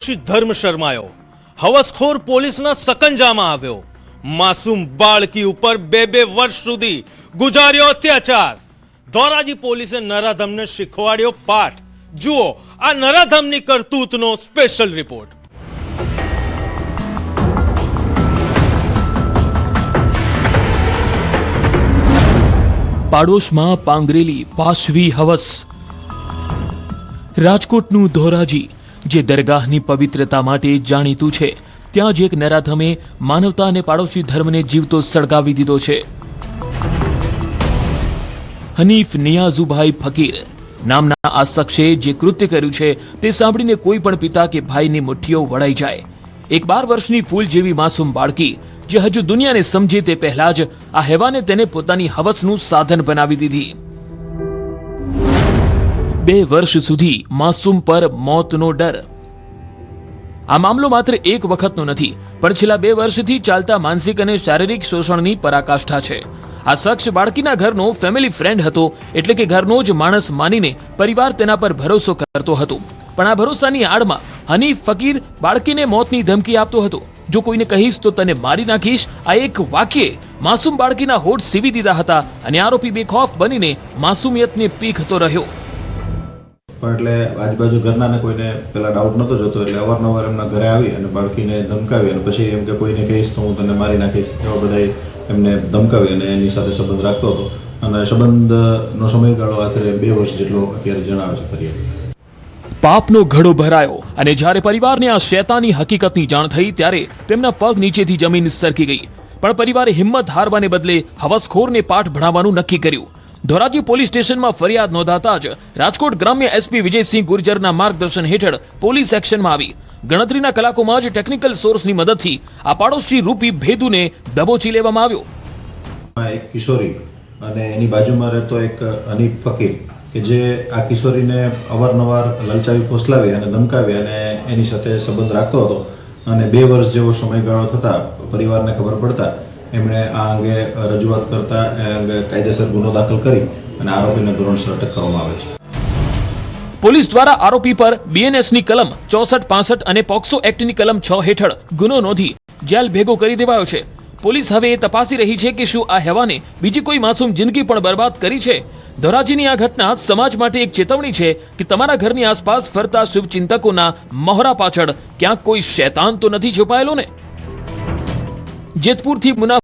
ધર્મ શર્માયો, હવસખોર પોલીસના સકંજામાં આવ્યો, માસૂમ બાળકી ઉપર 2 વર્ષ સુધી ગુજાર્યો અત્યાચાર। ધોરાજી પોલીસે નરાધમને શીખવાડ્યો પાઠ। જુઓ આ નરાધમની કરતૂતનો સ્પેશિયલ રિપોર્ટ। પાડોશમાં પાંગરેલી પાશવી હવસ। રાજકોટનું ધોરાજી જે દરગાહની પવિત્રતા માટે જાણીતું છે, ત્યાં જ એક નરાધમે માનવતા અને પાડોશી ધર્મને જીવતો સળગાવી દીધો છે। હનીફ નિયાઝુભાઈ ફકીર નામના આ શખ્સે જે કૃત્ય કર્યું છે તે સાંભળીને કોઈ પણ પિતા કે ભાઈની મુઠ્ઠીઓ વળાઈ જાય। એક 12 વર્ષની ફૂલ જેવી માસૂમ બાળકી જે હજુ દુનિયાને સમજે તે પહેલા જ આ હેવાને તેને પોતાની હવસનું સાધન બનાવી દીધી। 2 વર્ષ સુધી માસૂમ પર મોતનો ડર। આ મામલો માત્ર એક વખતનો નથી, પણ છેલ્લા 2 વર્ષથી ચાલતા માનસિક અને શારીરિક શોષણની પરાકાષ્ઠા છે। આ શખ્સ બાળકીના ઘરનો ફેમિલી ફ્રેન્ડ હતો, એટલે કે ઘરનો જ માણસ માનીને પરિવાર તેના પર ભરોસો કરતો હતો। પણ આ ભરોસાની આડમાં હનીફ ફકીર બાળકીને મોતની ધમકી આપતો હતો। જો કોઈને કહીશ તો તને મારી નાખીશ, આ એક વાક્યે માસૂમ બાળકીના હોઠ સીવી દીધા હતા અને આરોપી બેખૌફ બનીને માસૂમિયતને પીખતો રહ્યો। પણ એટલે આજુબાજુ ઘરનાને કોઈને પેલા ડાઉટ નહોતો જતો, એટલે અવારનવાર એમના ઘરે આવી અને બાળકીને ધમકાવી અને પછી એમ કે કોઈને કહીશ તો હું તને મારી નાખીશ, એવા બધા એમને ધમકાવી અને એની સાથે સંબંધ રાખતો હતો। અને સંબંધનો સમયગાળો આશરે 2 વર્ષ જેટલો અત્યારે જણાવે છે ફરિયાદ। પાપનો ઘડો ભરાયો અને જ્યારે પરિવારને આ શૈતાની હકીકતની જાણ થઈ ત્યારે તેમના પગ નીચેથી જમીન સરકી ગઈ। પણ પરિવારે હિંમત હારવાને બદલે હવસખોરને પાઠ ભણાવવાનું નક્કી કર્યું। ધોરાજી પોલીસ સ્ટેશનમાં ફરિયાદ નોંધાતા જ રાજકોટ ગ્રામ્ય એસપી વિજયસિંહ ગુર્જરના માર્ગદર્શન હેઠળ પોલીસ એક્શનમાં આવી। ગણતરીના કલાકોમાં જ ટેકનિકલ સોર્સની મદદથી આ પાડોશી રૂપી ભેદુને દબોચી લેવામાં આવ્યો। એક કિશોરી અને એની બાજુમાં રહેતો એક હનીફ ફકીર કે જે આ કિશોરીને અવારનવાર લલચાવી ફોસલાવી અને ધમકાવી અને એની સાથે સંબંધ રાખતો હતો। અને 2 વર્ષ જેવો સમયગાળો થતા પરિવારને ખબર પડતા એમણે આ અંગે રજૂઆત કરતા એ અંગે કાયદેસર ગુનો દાખલ કરી અને આરોપીને ધોરણસર અટક કરવામાં આવે છે। પોલીસ દ્વારા આરોપી પર બીએનએસની કલમ 64, 65 અને પોક્સો એક્ટની કલમ 6 હેઠળ ગુનો નોંધી જેલ ભેગો કરી દેવાયો છે। પોલીસ હવે એ તપાસી રહી છે કે શું આ હેવાને બીજી કોઈ માસૂમ જિંદગી પણ બરબાદ કરી છે। ધોરાજીની આ ઘટના સમાજ માટે એક ચેતવણી છે કે તમારા ઘરની આસપાસ ફરતા શુભચિંતકોના મહોરા પાછળ ક્યાંક કોઈ શૈતાન તો નથી છુપાયેલો ને। જેતપુરથી મુના